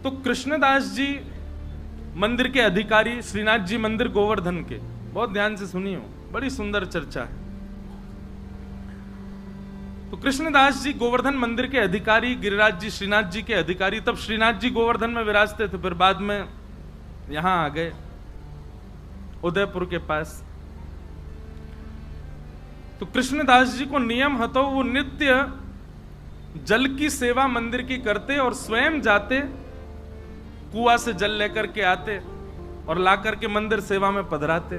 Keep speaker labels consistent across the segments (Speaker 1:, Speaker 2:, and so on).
Speaker 1: तो कृष्णदास जी मंदिर के अधिकारी, श्रीनाथ जी मंदिर गोवर्धन के, बहुत ध्यान से सुनिए, बड़ी सुंदर चर्चा है। तो कृष्णदास जी गोवर्धन मंदिर के अधिकारी, गिरिराज जी श्रीनाथ जी के अधिकारी। तब श्रीनाथ जी गोवर्धन में विराजते थे, फिर बाद में यहां आ गए उदयपुर के पास। तो कृष्णदास जी को नियम हतो, वो नित्य जल की सेवा मंदिर की करते और स्वयं जाते, कुआं से जल लेकर के आते और लाकर के मंदिर सेवा में पधराते।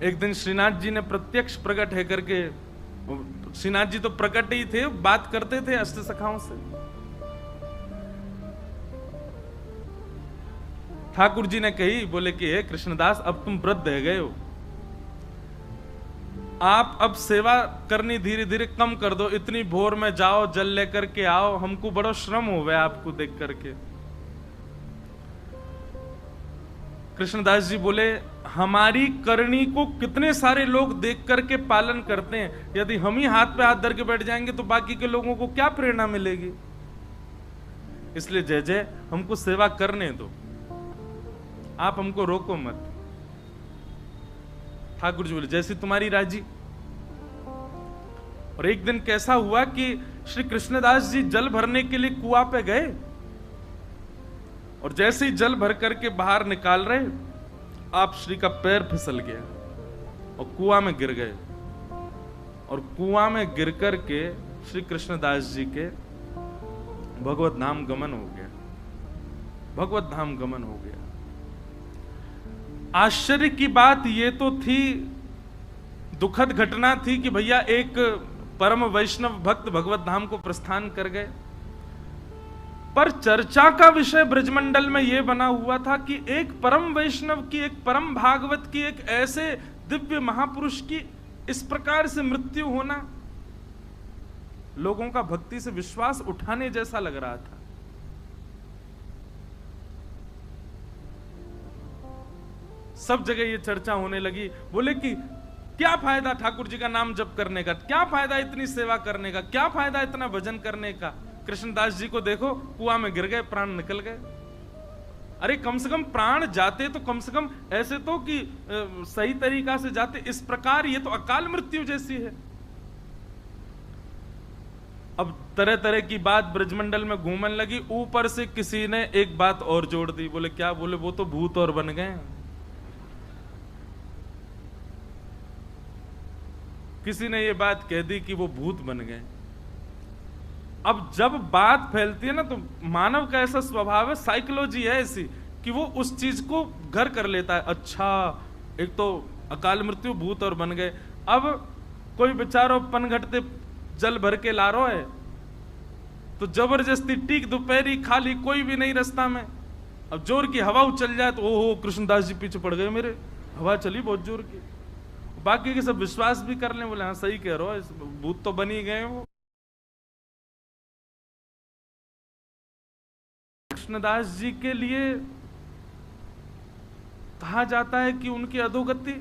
Speaker 1: एक दिन श्रीनाथ जी ने प्रत्यक्ष प्रकट है करके, श्रीनाथ जी तो प्रकट ही थे, बात करते थे अष्ट सखाओं से। ठाकुर जी ने कही, बोले कि हे कृष्णदास, अब तुम वृद्ध रह गए हो, आप अब सेवा करनी धीरे धीरे कम कर दो। इतनी भोर में जाओ, जल लेकर के आओ, हमको बड़ा श्रम हो गया आपको देख करके। कृष्णदास जी बोले, हमारी करनी को कितने सारे लोग देख करके पालन करते हैं, यदि हम ही हाथ पे हाथ धर के बैठ जाएंगे तो बाकी के लोगों को क्या प्रेरणा मिलेगी। इसलिए जय जय, हमको सेवा करने दो, आप हमको रोको मत। ठाकुर जी बोले, जैसी तुम्हारी राजी। और एक दिन कैसा हुआ कि श्री कृष्णदास जी जल भरने के लिए कुआं पे गए, और जैसे ही जल भर करके बाहर निकाल रहे, आप श्री का पैर फिसल गया और कुआं में गिर गए। और कुआं में गिर करके श्री कृष्णदास जी के भगवत धाम गमन हो गया, भगवत धाम गमन हो गया। आश्चर्य की बात ये तो थी, दुखद घटना थी कि भैया एक परम वैष्णव भक्त भगवत धाम को प्रस्थान कर गए, पर चर्चा का विषय ब्रजमंडल में यह बना हुआ था कि एक परम वैष्णव की, एक परम भागवत की, एक ऐसे दिव्य महापुरुष की इस प्रकार से मृत्यु होना लोगों का भक्ति से विश्वास उठाने जैसा लग रहा था। सब जगह ये चर्चा होने लगी। बोले कि क्या फायदा ठाकुर जी का नाम जप करने का, क्या फायदा इतनी सेवा करने का, क्या फायदा इतना भजन करने का। कृष्णदास जी को देखो, कुआं में गिर गए, प्राण निकल गए। अरे कम से कम प्राण जाते तो कम से कम ऐसे तो कि सही तरीका से जाते, इस प्रकार ये तो अकाल मृत्यु जैसी है। अब तरह तरह की बात ब्रजमंडल में घूमने लगी। ऊपर से किसी ने एक बात और जोड़ दी। बोले क्या? बोले वो तो भूत और बन गए। किसी ने ये बात कह दी कि वो भूत बन गए। अब जब बात फैलती है ना, तो मानव का ऐसा स्वभाव है, साइकोलॉजी है ऐसी कि वो उस चीज को घर कर लेता है। अच्छा, एक तो अकाल मृत्यु, भूत और बन गए। अब कोई बेचारो पनघटते जल भर के ला रहा है, तो जबरदस्ती टीक दोपहरी खाली, कोई भी नहीं रास्ता में। अब जोर की हवा उछल जाए तो ओहो कृष्णदास जी पीछे पड़ गए मेरे, हवा चली बहुत जोर की। बाकी के सब विश्वास भी कर लें, बोले हाँ सही कह रहे हो, भूत तो बन ही गए वो। कृष्णदास जी के लिए कहा जाता है कि उनकी अधोगति,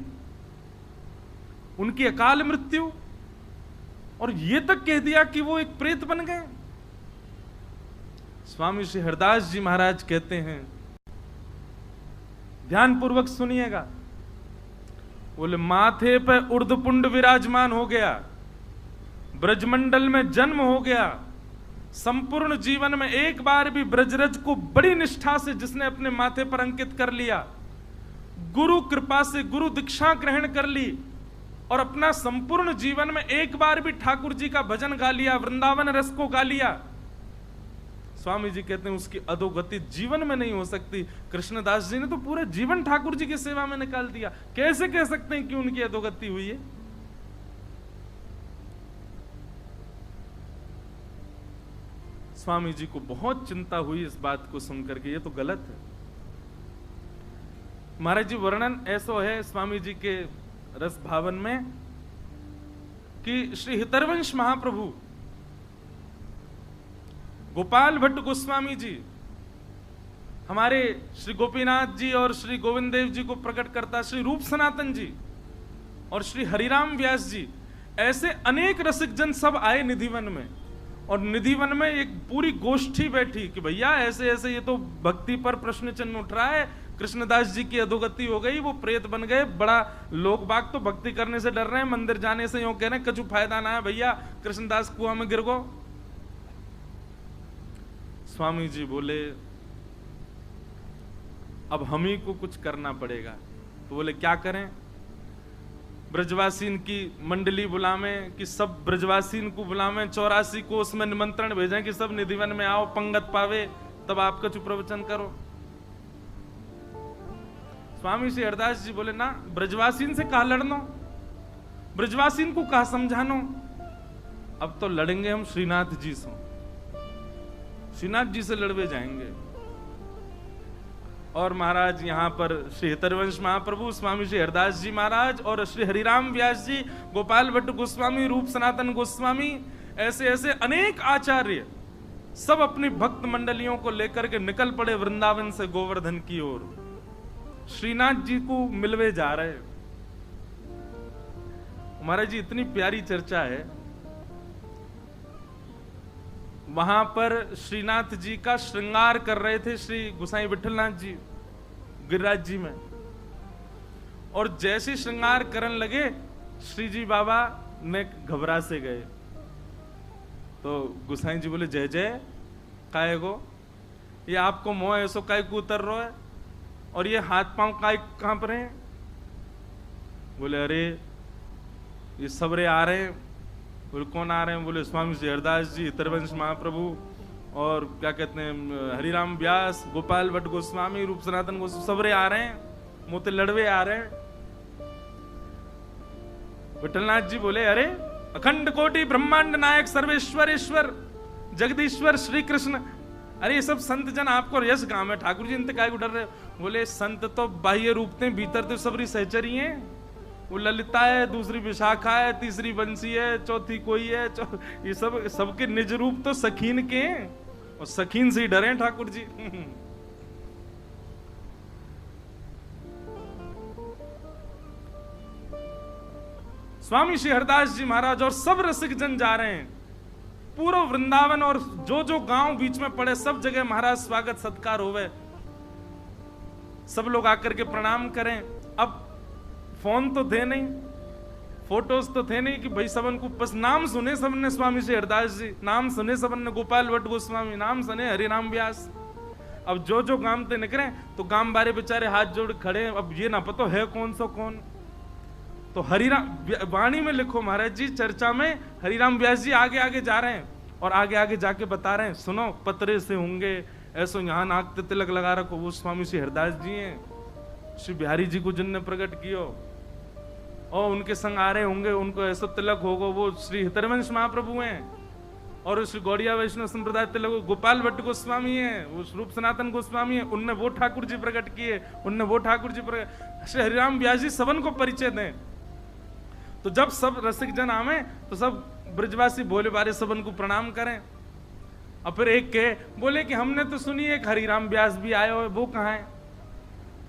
Speaker 1: उनकी अकाल मृत्यु, और ये तक कह दिया कि वो एक प्रेत बन गए। स्वामी श्री हरदास जी महाराज कहते हैं, ध्यानपूर्वक सुनिएगा। बोले माथे पे उर्धपुंड विराजमान हो गया, ब्रजमंडल में जन्म हो गया, संपूर्ण जीवन में एक बार भी ब्रजरज को बड़ी निष्ठा से जिसने अपने माथे पर अंकित कर लिया, गुरु कृपा से गुरु दीक्षा ग्रहण कर ली, और अपना संपूर्ण जीवन में एक बार भी ठाकुर जी का भजन गा लिया, वृंदावन रस को गा लिया, स्वामी जी कहते हैं उसकी अधोगति जीवन में नहीं हो सकती। कृष्णदास जी ने तो पूरे जीवन ठाकुर जी की सेवा में निकाल दिया, कैसे कह सकते हैं कि उनकी अधोगति हुई है? स्वामी जी को बहुत चिंता हुई इस बात को सुनकर के, ये तो गलत है। महाराज जी वर्णन ऐसा है स्वामी जी के रस भावन में कि श्री हितरवंश महाप्रभु गोपाल भट्ट गोस्वामी जी हमारे श्री गोपीनाथ जी और श्री गोविंद देव जी को प्रकट करता, श्री रूप सनातन जी और श्री हरिराम व्यास जी, ऐसे अनेक रसिक जन सब आए निधिवन में, और निधिवन में एक पूरी गोष्ठी बैठी कि भैया ऐसे ऐसे ये तो भक्ति पर प्रश्न चिन्ह उठ रहा है, कृष्णदास जी की अधोगति हो गई, वो प्रेत बन गए, बड़ा लोग बाग तो भक्ति करने से डर रहे हैं, मंदिर जाने से यूं कह रहे हैं कुछ फायदा ना है भैया, कृष्णदास कुआं में गिर गो। स्वामी जी बोले अब हम ही को कुछ करना पड़ेगा। तो बोले क्या करें? ब्रजवासीन की मंडली बुलावें कि सब ब्रजवासीन को बुलावें, 84 को उसमें निमंत्रण भेजें कि सब निधिवन में आओ, पंगत पावे, तब आपका चुप प्रवचन करो। स्वामी श्री हरदास जी बोले ना, ब्रजवासीन से कहा लड़नो, ब्रजवासीन को कहा समझानो, अब तो लड़ेंगे हम श्रीनाथ जी से, श्रीनाथ जी से लड़वे जाएंगे। और महाराज यहाँ पर श्री हितरवंश महाप्रभु, स्वामी श्री हरदास जी महाराज और श्री हरिराम व्यास जी, गोपाल भट्ट गोस्वामी, रूप सनातन गोस्वामी, ऐसे ऐसे अनेक आचार्य सब अपनी भक्त मंडलियों को लेकर के निकल पड़े वृंदावन से गोवर्धन की ओर, श्रीनाथ जी को मिलवे जा रहे। महाराज जी इतनी प्यारी चर्चा है, वहां पर श्रीनाथ जी का श्रृंगार कर रहे थे श्री गोसाई विठलनाथ जी गिरिराज जी में, और जैसे श्रृंगार करने लगे श्री जी बाबा ने घबरा से गए। तो गोसाई जी बोले जय जय काय गो, ये आपको मोह ऐसो काय को उतर रहा है, और ये हाथ पांव काय कहां पर हैं? बोले अरे ये सबरे आ रहे हैं। बोले कौन आ रहे हैं? बोले स्वामी श्री हरदास जी, हितरवंश महाप्रभु, और क्या कहते हैं हरिराम व्यास, गोपाल भट्ट गोस्वामी, रूप सनातन गोस्वामी, सबरे आ रहे हैं, मोते लड़वे आ रहे हैं। विठलनाथ जी बोले अरे अखंड कोटि ब्रह्मांड नायक सर्वेश्वर ईश्वर जगदीश्वर श्री कृष्ण, अरे ये सब संत जन आपको यश गांव है, ठाकुर जी इनते काय को डर रहे? बोले संत तो बाह्य रूप थे, भीतर तो सबरी सहचरी हैं। वो ललिता है, दूसरी विशाखा है, तीसरी बंसी है, चौथी कोई है, ये सब सबके निज रूप तो सखीन के हैं, और सखीन से ही डरे ठाकुर जी। स्वामी श्री हरदास जी महाराज और सब रसिक जन जा रहे हैं, पूरा वृंदावन और जो जो गांव बीच में पड़े सब जगह महाराज स्वागत सत्कार होवे, सब लोग आकर के प्रणाम करें। अब फोन तो थे नहीं, फोटोज तो थे नहीं कि भाई सबन को बस नाम सुने सबने स्वामी श्री हरदास जी, नाम सुने सबन ने गोपाल भट्ट गोस्वामी, नाम सुने हरिराम व्यास। अब जो जो गांव ते निकले तो गांव बारे बेचारे हाथ जोड़ खड़े, अब ये ना पता है कौन सो कौन। तो हरिराम वाणी में लिखो महाराज जी, चर्चा में हरिराम व्यास जी आगे आगे जा रहे हैं और आगे आगे जाके बता रहे हैं, सुनो पतरे से होंगे ऐसो, यहाँ नाक ते तिलक लगा रखो, वो स्वामी श्री हरदास जी हैं, श्री बिहारी जी को जिनने प्रकट कियो, और उनके संग आ रहे होंगे, उनको ऐसा तिलक होगा, वो श्री हितरवंश महाप्रभु हैं, और श्री गौड़िया वैष्णव संप्रदाय तिलक गोपाल भट्ट गोस्वामी हैं, वो रूप सनातन गोस्वामी हैं, उनने वो ठाकुर जी प्रकट किए, उनने वो ठाकुर जी प्रकट, श्री हरिराम व्यास जी सबन को परिचय दें। तो जब सब रसिक जन आवे तो सब ब्रजवासी भोले बारे सबन को प्रणाम करें। और फिर एक के बोले कि हमने तो सुनी एक हरिराम व्यास भी आए हो, वो कहाँ है?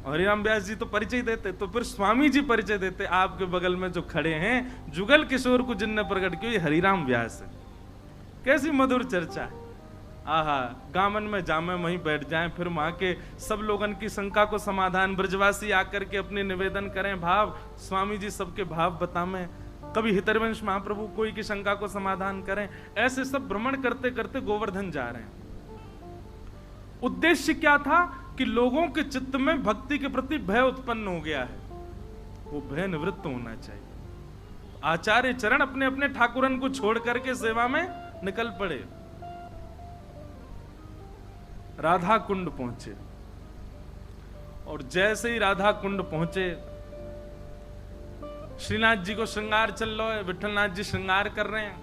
Speaker 1: हरिराम व्यास जी तो परिचय देते, तो फिर स्वामी जी परिचय देते, आपके बगल में जो खड़े हैं जुगल किशोर को जिनने प्रकट किया, ये हरिराम व्यास है। कैसी मधुर चर्चा है, आहा, गामन में जामे वहीं बैठ जाएं, फिर वहां के सब लोगन की शंका को समाधान, ब्रजवासी आकर के अपने निवेदन करें, भाव स्वामी जी सबके भाव बतावें, कभी हितरवंश महाप्रभु कोई की शंका को समाधान करें, ऐसे सब भ्रमण करते करते गोवर्धन जा रहे हैं। उद्देश्य क्या था कि लोगों के चित्त में भक्ति के प्रति भय उत्पन्न हो गया है, वो भय निवृत्त होना चाहिए। आचार्य चरण अपने अपने ठाकुरन को छोड़ करके सेवा में निकल पड़े। राधा कुंड पहुंचे, और जैसे ही राधा कुंड पहुंचे, श्रीनाथ जी को श्रृंगार चल रहा है, विठलनाथ जी श्रृंगार कर रहे हैं,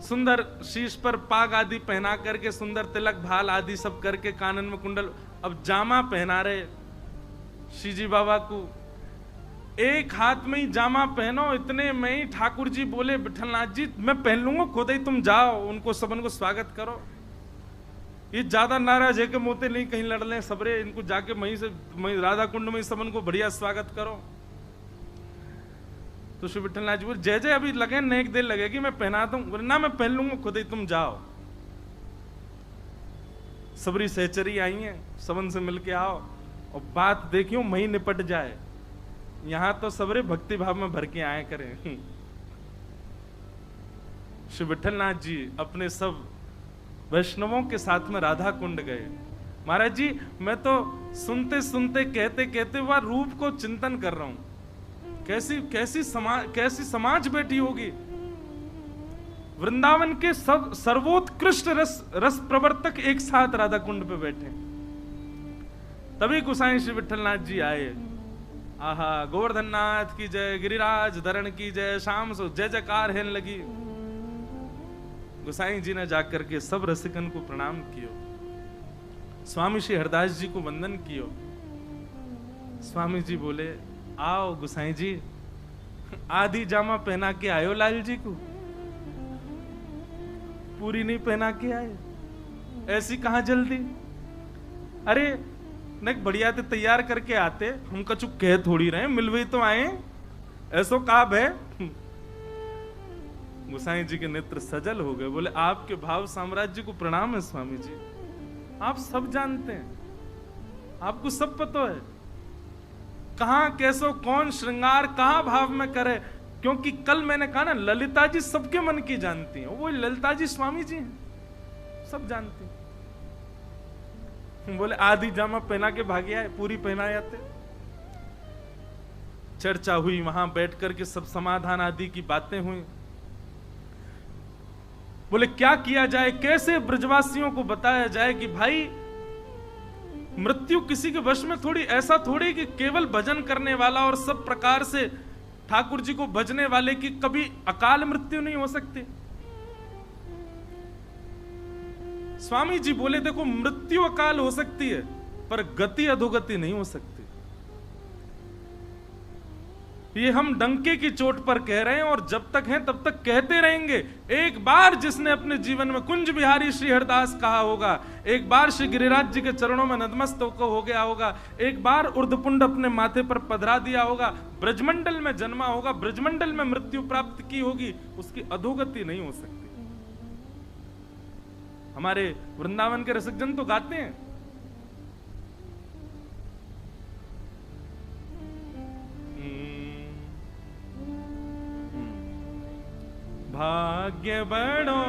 Speaker 1: सुंदर शीश पर पाग आदि पहना करके, सुंदर तिलक भाल आदि सब करके, कानन में कुंडल, अब जामा पहना रहे श्री जी बाबा को, एक हाथ में ही जामा पहनो, इतने में ही ठाकुर जी बोले विठलनाथ जी मैं पहन लूंगा, खुद ही तुम जाओ, उनको सबन को स्वागत करो। ये ज्यादा नाराज है कि मोते नहीं कहीं लड़ लें सबरे, इनको जाके वहीं से राधा कुंड में सबन को बढ़िया स्वागत करो। तो श्री विठलनाथ जी बोले जय जय अभी लगे नेक देर लगेगी, मैं पहना दूं। बोले ना मैं पहन लूंगा खुद ही, तुम जाओ। सबरी सहचरी आई हैं, सबन से मिलके आओ और बात देखियो मही निपट जाए। यहां तो सबरे भक्ति भाव में भर के आए करें। श्री विठलनाथ जी अपने सब वैष्णवों के साथ में राधा कुंड गए। महाराज जी मैं तो सुनते सुनते कहते कहते वह रूप को चिंतन कर रहा हूं। कैसी समाज बैठी होगी। वृंदावन के सब सर्वोत्कृष्ट रस प्रवर्तक एक साथ राधा कुंड पे बैठे। तभी गोसाई श्री विठलनाथ जी आए। आहा, गोवर्धन नाथ की जय, गिरिराज धरण की जय, शाम सो जय जयकार है लगी। गोसाई जी ने जाकर के सब रसिकन को प्रणाम कियो। स्वामी श्री हरदास जी को वंदन कियो। स्वामी जी बोले आओ गोसाई जी, आधी जामा पहना के आयो लाल जी को, पूरी नहीं पहना के आए, ऐसी कहां जल्दी। अरे न बढ़िया ते तैयार करके आते, हम कछु कह थोड़ी रहे, मिलवे तो आए, ऐसो काब है। गोसाई जी के नेत्र सजल हो गए। बोले आपके भाव साम्राज्य को प्रणाम है स्वामी जी, आप सब जानते हैं, आपको सब पता है कहां कैसो कौन श्रृंगार कहां भाव में करे। क्योंकि कल मैंने कहा ना ललिता जी सबके मन की जानती हैं, वो ललिता जी स्वामी जी हैं, सब जानती हैं। बोले आधी जामा पहना के भागे आए, पूरी पहना आते। चर्चा हुई, वहां बैठ करके सब समाधान आदि की बातें हुई। बोले क्या किया जाए, कैसे ब्रजवासियों को बताया जाए कि भाई मृत्यु किसी के वश में थोड़ी, ऐसा थोड़ी कि केवल भजन करने वाला और सब प्रकार से ठाकुर जी को भजने वाले की कभी अकाल मृत्यु नहीं हो सकती। स्वामी जी बोले देखो मृत्यु अकाल हो सकती है पर गति अधोगति नहीं हो सकती। ये हम डंके की चोट पर कह रहे हैं और जब तक हैं तब तक कहते रहेंगे। एक बार जिसने अपने जीवन में कुंज बिहारी श्री हरदास कहा होगा, एक बार श्री गिरिराज जी के चरणों में नतमस्तक हो गया होगा, एक बार उर्धपुंड अपने माथे पर पधरा दिया होगा, ब्रजमंडल में जन्मा होगा, ब्रजमंडल में मृत्यु प्राप्त की होगी, उसकी अधोगति नहीं हो सकती। हमारे वृंदावन के रसिकजन तो गाते हैं, भाग्य बड़ो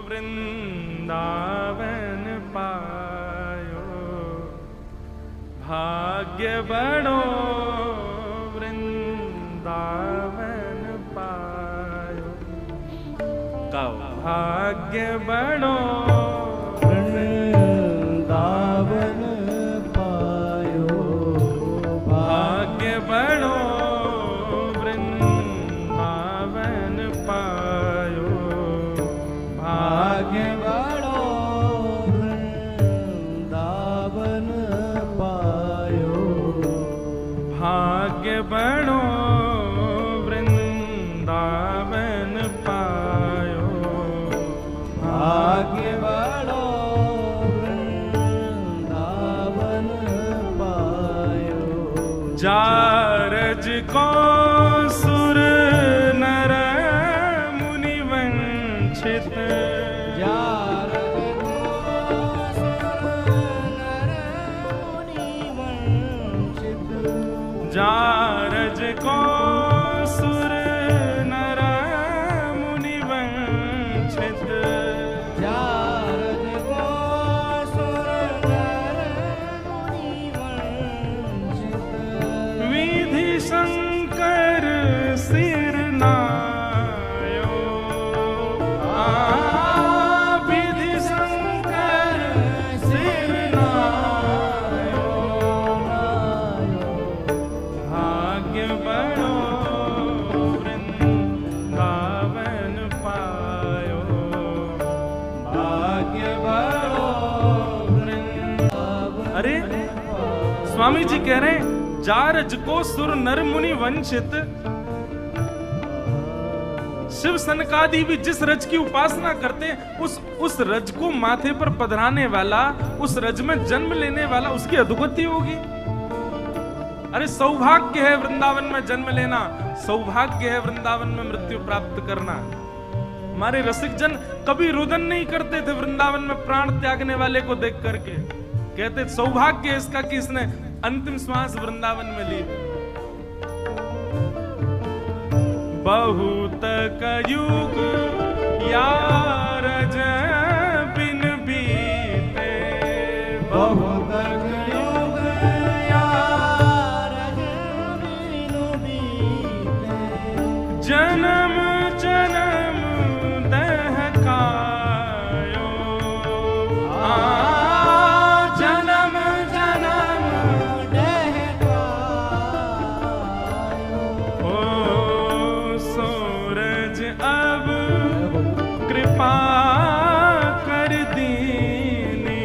Speaker 1: वृंदावन पायो, भाग्य बड़ो वृंदावन पायो, भाग्य बड़ो वृंदावन पायो, भाग्य बड़ो
Speaker 2: भाग्य बड़ो वृंदावन पायो,
Speaker 1: भाग्य बड़ो वृंदावन पायो,
Speaker 2: भाग्य बड़ो वृंदावन पायो।
Speaker 1: जारज को सुर नर मुनि वंचित, जारज को सुर नर मुनि वंचित,
Speaker 2: जारज को सुर नर मुनि वंचित,
Speaker 1: विधि शंकर सिर नायो, विधि शंकर सिर नायो, भाग्य बड़ो वृंदावन पायो,
Speaker 2: भाग्य बड़ो वृंदावन।
Speaker 1: अरे स्वामी जी कह रहे हैं जारज को सुर नर मुनि वंचित। शिव सनकादि भी जिस रज की उपासना करते हैं उस रज को माथे पर पधराने वाला, उस रज में जन्म लेने वाला, उसकी अधोगति होगी। अरे सौभाग्य है वृंदावन में जन्म लेना, सौभाग्य है वृंदावन में मृत्यु प्राप्त करना। हमारे रसिक जन कभी रुदन नहीं करते थे वृंदावन में प्राण त्यागने वाले को देख करके, कहते सौभाग्य है इसका कि इसने अंतिम श्वास वृंदावन में ली। बहुत कयुग यार बिन बीते,
Speaker 2: बहुत कयुग यार बिन बीते,
Speaker 1: जन्म जन्म दहकायो,
Speaker 2: जन्म जन्म दहकायो।
Speaker 1: ओ सूरज अब कृपा कर दीनी,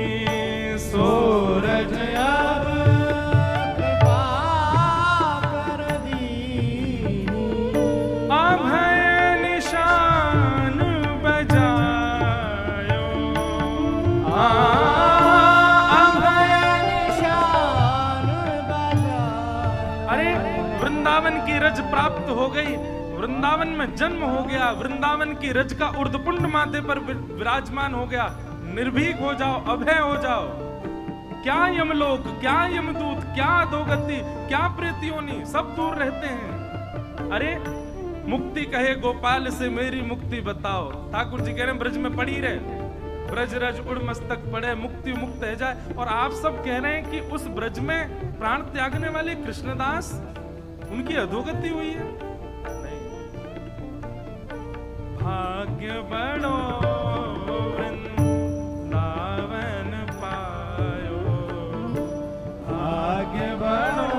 Speaker 2: सूरज अब कृपा कर दीनी,
Speaker 1: अभय निशान बजायो,
Speaker 2: अभय निशान बजायो।
Speaker 1: अरे वृंदावन की रज प्राप्त हो गई, वृंदावन में जन्म हो गया, वृंदावन की रज का उर्धपुंड माथे पर विराजमान हो गया। निर्भीक हो जाओ, अभय हो जाओ। क्या यमलोक, क्या यमदूत, क्या अधोगति, क्या प्रेतियोनी, सब दूर रहते हैं। अरे मुक्ति कहे गोपाल से मेरी मुक्ति बताओ। ठाकुर जी कह रहे हैं ब्रज में पड़ी रहे, ब्रज रज उड़ मस्तक पड़े, मुक्ति मुक्त है जाए। और आप सब कह रहे हैं कि उस ब्रज में प्राण त्यागने वाले कृष्णदास, उनकी अधोगति हुई है। नहीं, भाग्य बड़ो वृंदावन पायो,
Speaker 2: भाग्य बड़ो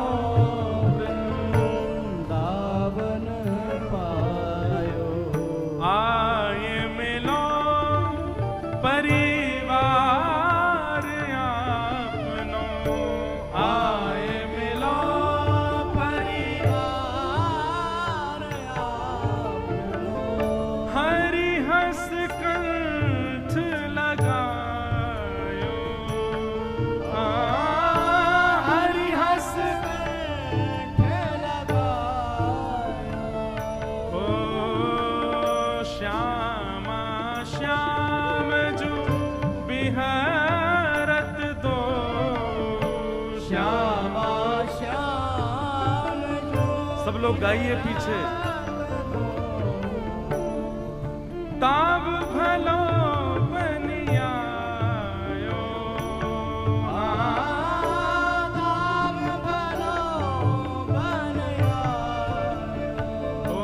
Speaker 2: वृंदावन पायो।
Speaker 1: आए मिलो परिवार आपनो, आए मिलो
Speaker 2: परिवार आपनो,
Speaker 1: हरि हस कंठ लगायो, हरि हस
Speaker 2: कंठ लगायो।
Speaker 1: ओ श्यामा श्याम जो बिहरत दो,
Speaker 2: श्यामा श्याम जो
Speaker 1: सब लोग गाइए पीछे। ताब भलो बनियायो,
Speaker 2: आदाब भलो बनयायो।
Speaker 1: ओ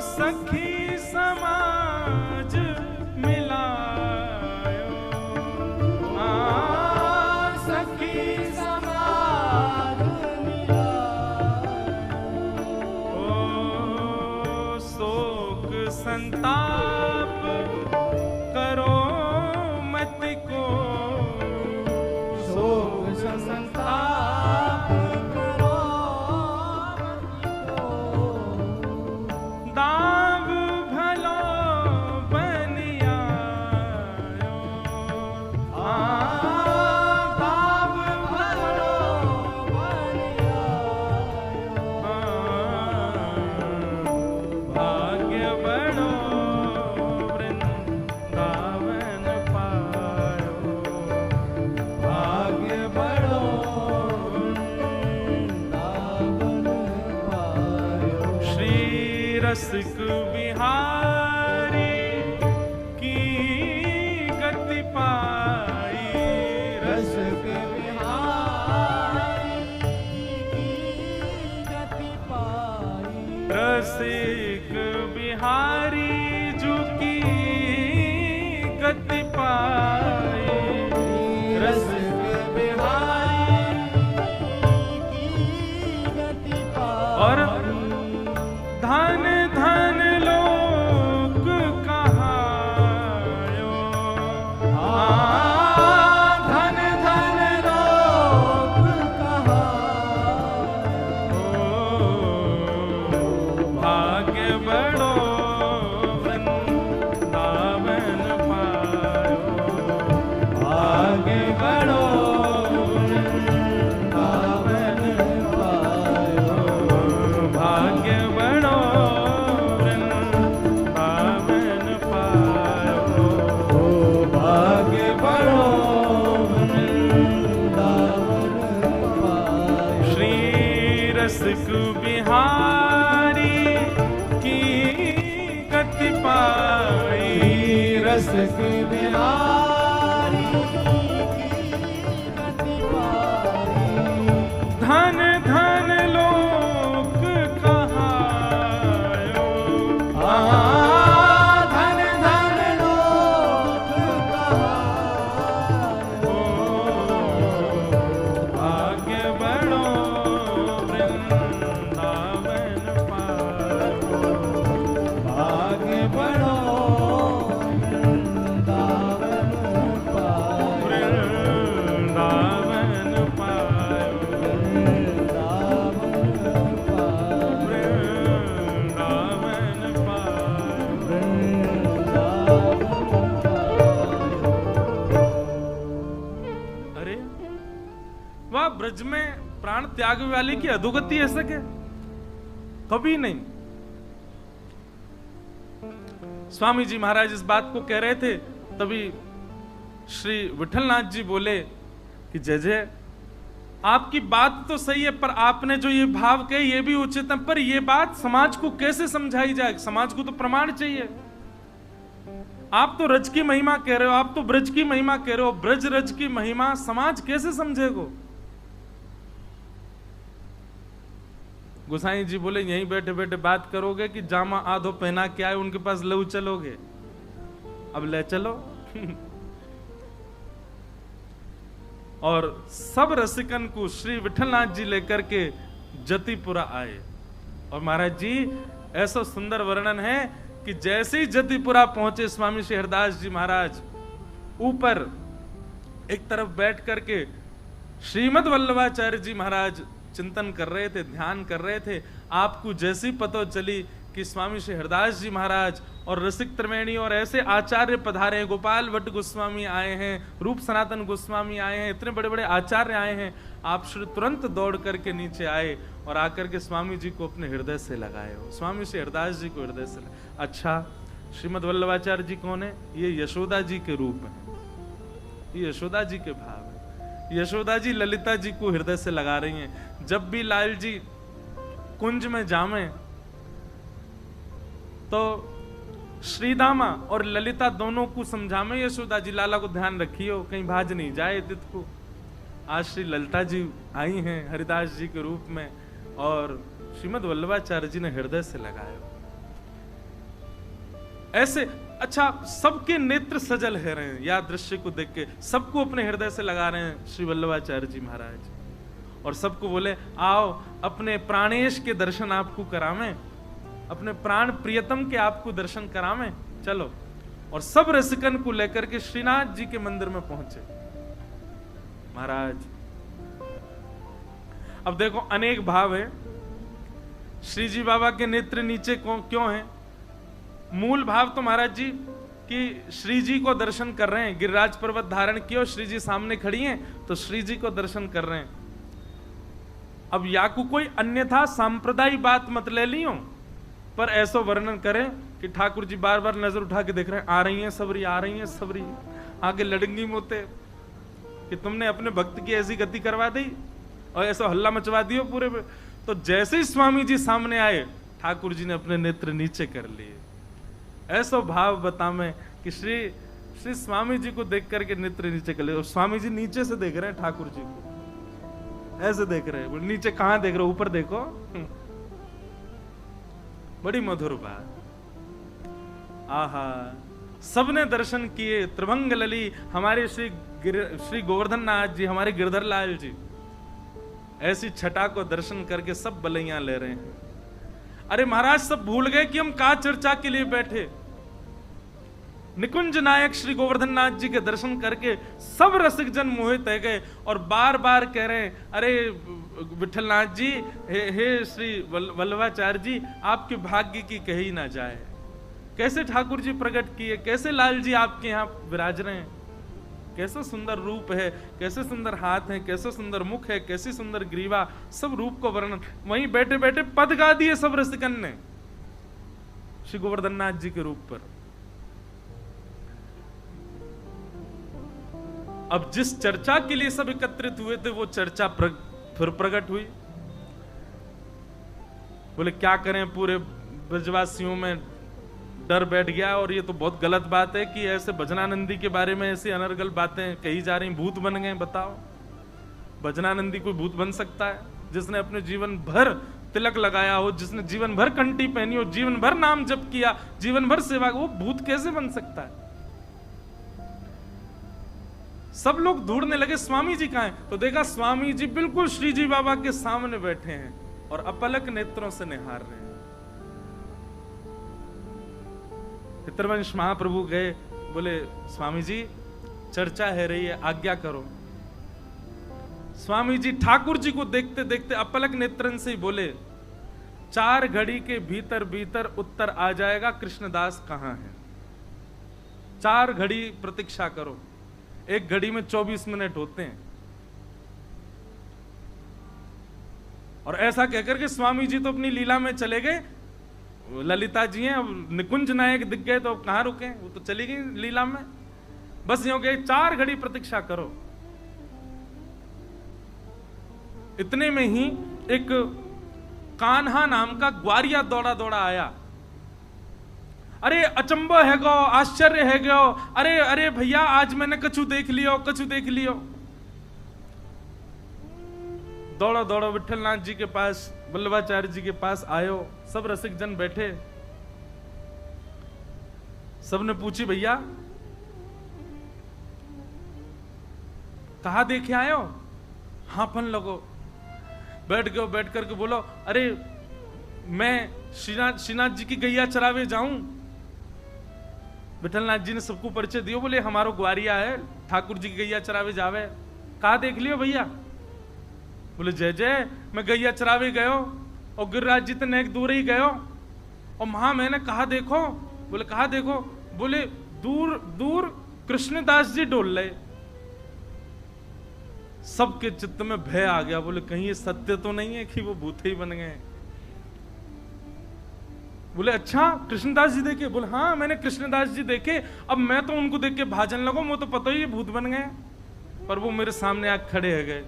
Speaker 1: सखी समाज मिलायो,
Speaker 2: सखी समाज मिलायो।
Speaker 1: ओ शोक संताप करो मत को,
Speaker 2: शोक संताप करो मत को।
Speaker 1: दाव भलो बनियायो,
Speaker 2: दाब भलो बनयायो।
Speaker 1: भाग्य बड़ो वृंदावन पायो,
Speaker 2: भाग्य बड़ो वृंदावन पायो।
Speaker 1: श्री रसिक बिहारी की गति पाई,
Speaker 2: रसिक बिहारी की गति पाई।
Speaker 1: रसिक बिहारी जू की गति पाई,
Speaker 2: रसिक बिहारी की गति पाई।
Speaker 1: और धन धन लोक कहायो,
Speaker 2: धन धन लोक कहायो।
Speaker 1: भाग्य बड़ो वृंदावन पायो,
Speaker 2: भाग्य बड़ो
Speaker 1: पाई।
Speaker 2: रस के बिहारी गति पाई।
Speaker 1: धन धन लोक कहायो।
Speaker 2: धन धन लोक कहायो।
Speaker 1: भाग्य बड़ो वृंदावन पायो।
Speaker 2: भाग्य बड़ो वृंदावन पायो।
Speaker 1: वृंदावन पायो।
Speaker 2: वृंदावन पायो।
Speaker 1: वृंदावन पायो।
Speaker 2: वृंदावन पायो।
Speaker 1: अरे वाह, ब्रज में प्राण त्याग वाले की अधोगति ऐसा क्या? कभी नहीं। स्वामी जी महाराज इस बात को कह रहे थे, तभी श्री विठलनाथ जी बोले कि जय जय, आपकी बात तो सही है, पर आपने जो ये भाव कहे ये भी उचित है, पर ये बात समाज को कैसे समझाई जाए? समाज को तो प्रमाण चाहिए। आप तो रज की महिमा कह रहे हो, आप तो ब्रज की महिमा कह रहे हो, ब्रज रज की महिमा समाज कैसे समझेगा? गोसाई जी बोले यहीं बैठे बैठे बात करोगे कि जामा आधो पहना के आए उनके पास लऊ चलोगे? अब ले चलो। और सब रसिकन को श्री विठलनाथ जी लेकर के जतिपुरा आए। और महाराज जी ऐसा सुंदर वर्णन है कि जैसे ही जतिपुरा पहुंचे स्वामी श्री हरदास जी महाराज ऊपर एक तरफ बैठ करके श्रीमद वल्लभाचार्य जी महाराज चिंतन कर रहे थे, ध्यान कर रहे थे। आपको जैसी पता चली कि स्वामी श्री हरदास जी महाराज और रसिक त्रिवेणी और ऐसे आचार्य पधारे, गोपाल भट्ट गोस्वामी आए हैं, रूप सनातन गोस्वामी आए हैं, इतने बड़े बड़े आचार्य आए हैं, आप श्री तुरंत दौड़ करके नीचे आए और आकर के स्वामी जी को अपने हृदय से लगाए हो। स्वामी श्री हरदास जी को हृदय से अच्छा, श्रीमद वल्लभाचार्य जी कौन है? ये यशोदा जी के रूप में, ये यशोदा जी के भाव है। यशोदा जी ललिता जी को हृदय से लगा रही हैं। जब भी लाल जी कुंज में जामे तो श्रीदामा और ललिता दोनों को समझामे, यशोदा जी लाला को ध्यान रखियो कहीं भाज नहीं जाए तित को। आज श्री ललिता जी आई हैं हरिदास जी के रूप में और श्रीमद वल्लभाचार्य जी ने हृदय से लगाया ऐसे। अच्छा, सबके नेत्र सजल है रहे हैं या दृश्य को देख के, सबको अपने हृदय से लगा रहे हैं श्री वल्लभाचार्य जी महाराज और सबको बोले आओ अपने प्राणेश के दर्शन आपको करावें, अपने प्राण प्रियतम के आपको दर्शन करावें, चलो। और सब रसिकन को लेकर के श्रीनाथ जी के मंदिर में पहुंचे महाराज। अब देखो अनेक भाव है। श्री जी बाबा के नेत्र नीचे क्यों हैं? मूल भाव तो महाराज जी कि श्री जी को दर्शन कर रहे हैं, गिरिराज पर्वत धारण किया, श्री जी सामने खड़ी हैं तो श्री जी को दर्शन कर रहे हैं। अब या को कोई अन्यथा सांप्रदायिक बात मत ले लियो, पर ऐसा वर्णन करें कि ठाकुर जी बार बार नजर उठा के देख रहे हैं, आ रही हैं सबरी, आ रही हैं सबरी, आगे लड़ंगी मोते कि तुमने अपने भक्त की ऐसी गति करवा दी और ऐसा हल्ला मचवा दियो पूरे पे। तो जैसे ही स्वामी जी सामने आए ठाकुर जी ने अपने नेत्र नीचे कर लिए। ऐसा भाव बतावे कि श्री स्वामी जी को देख करके नेत्र नीचे कर लिए। स्वामी जी नीचे से देख रहे हैं ठाकुर जी को, ऐसे देख रहे हैं। नीचे कहां देख रहे हो? ऊपर देखो। बड़ी मधुर बात। आहा, सबने दर्शन किए। त्रिभंग लली हमारे श्री गोवर्धन नाथ जी, हमारे गिरधर लाल जी, ऐसी छटा को दर्शन करके सब बलैया ले रहे हैं। अरे महाराज सब भूल गए कि हम का चर्चा के लिए बैठे। निकुंज नायक श्री गोवर्धन नाथ जी के दर्शन करके सब रसिक जन मोहित है गए और बार बार कह रहे हैं, अरे विठलनाथ जी, हे श्री वल्लभाचार्य जी, आपके भाग्य की कही ना जाए। कैसे ठाकुर जी प्रकट किए, कैसे लाल जी आपके यहाँ विराज रहे हैं, कैसा सुंदर रूप है, कैसे सुंदर हाथ है, कैसे सुंदर मुख है, कैसी सुंदर ग्रीवा, सब रूप को वर्णन। वहीं बैठे बैठे पद गा दिए सब रसिकन ने श्री गोवर्धन नाथ जी के रूप पर। अब जिस चर्चा के लिए सब एकत्रित हुए थे वो चर्चा फिर प्रकट हुई। बोले क्या करें, पूरे ब्रजवासियों में डर बैठ गया और ये तो बहुत गलत बात है कि ऐसे भजनानंदी के बारे में ऐसी अनर्गल बातें कही जा रही, भूत बन गए। बताओ, भजनानंदी कोई भूत बन सकता है? जिसने अपने जीवन भर तिलक लगाया हो, जिसने जीवन भर कंठी पहनी हो, जीवन भर नाम जप किया, जीवन भर सेवा, वो भूत कैसे बन सकता है? सब लोग ढूंढने लगे स्वामी जी कहां हैं, तो देखा स्वामी जी बिल्कुल श्री जी बाबा के सामने बैठे हैं और अपलक नेत्रों से निहार रहे हैं। पितरवंश महाप्रभु गए, बोले स्वामी जी चर्चा है रही है, आज्ञा करो। स्वामी जी ठाकुर जी को देखते देखते अपलक नेत्रन से ही बोले, 4 घड़ी के भीतर भीतर उत्तर आ जाएगा कृष्णदास कहां है। 4 घड़ी प्रतीक्षा करो, 1 घड़ी में 24 मिनट होते हैं। और ऐसा कहकर के स्वामी जी तो अपनी लीला में चले गए। ललिता जी हैं, अब निकुंज नायक दिख गए तो कहां रुके, वो तो चली गई लीला में। बस यूं कहे 4 घड़ी प्रतीक्षा करो। इतने में ही एक कान्हा नाम का ग्वारिया दौड़ा दौड़ा आया। अरे अचंबो है गो, आश्चर्य है गो, अरे अरे भैया आज मैंने कछु देख लियो, कछु देख लियो। दौड़ो दौड़ो विठलनाथ जी के पास, वल्लभाचार्य जी के पास आयो। सब रसिक जन बैठे, सबने पूछी भैया कहा देखे आयो? हाफन लगो, बैठ गए, बैठ करके बोलो, अरे मैं श्रीनाथ जी की गैया चरावे जाऊं। विठलनाथ जी ने सबको परिचय दियो, बोले हमारो ग्वारिया है, ठाकुर जी की गैया चरावे जावे। कहा देख लियो भैया? बोले जय जय, मैं गैया चरावे गयो और गिरिराज जी तो नेक दूर ही गयो और वहां मैंने कहा देखो। बोले कहा देखो? बोले दूर दूर कृष्णदास जी डोल रहे। सबके चित्त में भय आ गया, बोले कहीं ये सत्य तो नहीं है कि वो भूत ही बन गए। बोले अच्छा कृष्णदास जी देखे? बोले हाँ मैंने कृष्णदास जी देखे, अब मैं तो उनको देख के भाजन लगो, वो तो पता ही भूत बन गए। पर वो मेरे सामने आकर खड़े हो गए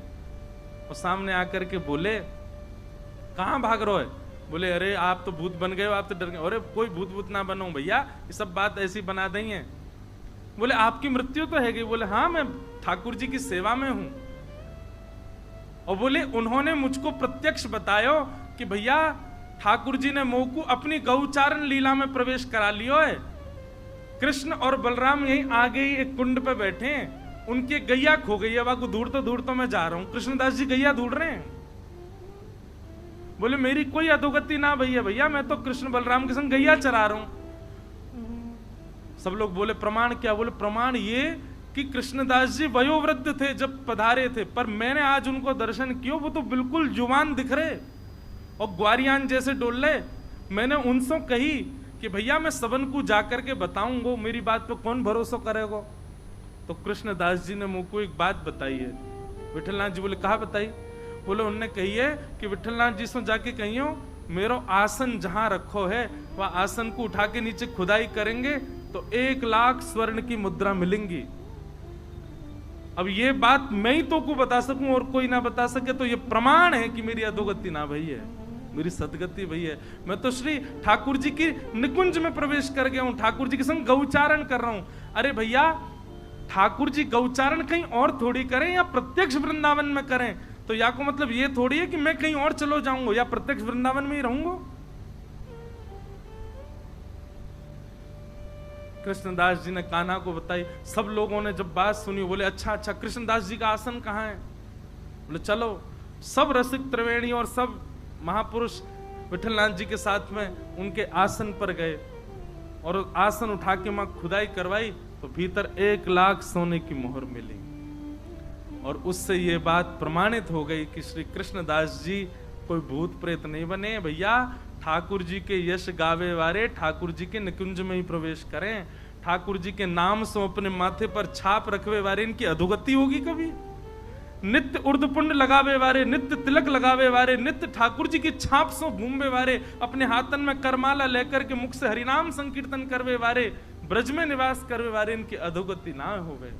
Speaker 1: और सामने आकर के बोले कहां भाग रहे हो? बोले अरे आप तो भूत बन गए हो, आप तो डर गए। अरे कोई भूत ना बनो भैया, ये सब बात ऐसी बना दी है। बोले आपकी मृत्यु तो है गई? बोले हाँ मैं ठाकुर जी की सेवा में हूं। और बोले उन्होंने मुझको प्रत्यक्ष बतायो कि भैया ठाकुर जी ने मोकू अपनी गौचारण लीला में प्रवेश करा लियो है। कृष्ण और बलराम यहीं आगे ही एक कुंड पे बैठे हैं, उनकी गैया खो गई है, वहां ढूंढ तो मैं जा रहा हूं, कृष्णदास जी गैया ढूंढ रहे हैं। बोले मेरी कोई अधोगति ना भैया, भैया मैं तो कृष्ण बलराम के संग गैया चरा रहा हूं। सब लोग बोले प्रमाण क्या? बोले प्रमाण ये कि कृष्णदास जी वयोवृद्ध थे जब पधारे थे, पर मैंने आज उनको दर्शन किया, वो तो बिल्कुल जुवान दिख रहे और ग्वारियान जैसे डोल रहे। मैंने उनसे कही कि भैया मैं सबन को जाकर के बताऊंगा, मेरी बात पे कौन भरोसा करेगा? तो कृष्णदास जी ने मुझको एक बात बताई है। विठलनाथ जी बोले कहा बताई? बोले उनने कही है कि विठलनाथ जी से जाके कहियो मेरो आसन जहां रखो है वह आसन को उठा के नीचे खुदाई करेंगे तो 1 लाख स्वर्ण की मुद्रा मिलेंगी। अब ये बात मैं ही तो को बता सकूं और कोई ना बता सके, तो ये प्रमाण है कि मेरी अधोगति ना भई है, मेरी सदगति भई है। मैं तो श्री ठाकुर जी की निकुंज में प्रवेश कर गया हूं, ठाकुर जी के संग गौचारण कर रहा हूं। अरे भैया ठाकुर जी गौचारण कहीं और थोड़ी करें या प्रत्यक्ष वृंदावन में करें, तो या को मतलब ये थोड़ी है कि मैं कहीं और चलो जाऊंगा या प्रत्यक्ष वृंदावन में ही रहूंगा। कृष्णदास जी ने कान्हा को बताई। सब लोगों ने जब बात सुनी बोले अच्छा अच्छा कृष्णदास जी का आसन कहाँ है? बोले चलो। सब रसिक त्रिवेणी और सब महापुरुष विठलनाथ जी के साथ में उनके आसन पर गए और आसन उठा के मां खुदाई करवाई तो भीतर 1 लाख सोने की मोहर मिली। और उससे ये बात प्रमाणित हो गई कि श्री कृष्णदास जी कोई भूत प्रेत नहीं बने भैया, ठाकुर जी के यश गावे वारे ठाकुर जी के निकुंज में ही प्रवेश करें, ठाकुर जी के नाम से अपने माथे पर छाप रखवे वारे इनकी अधोगति होगी कभी? नित्य उर्दपुंड लगावे वारे, नित्य तिलक लगावे वारे, नित्य ठाकुर जी की छाप से घूमवे वारे, अपने हाथन में करमाला लेकर के मुख से हरिनाम संकीर्तन करवे वारे, ब्रज में निवास करवे वारे, इनकी अधोगति ना होवे।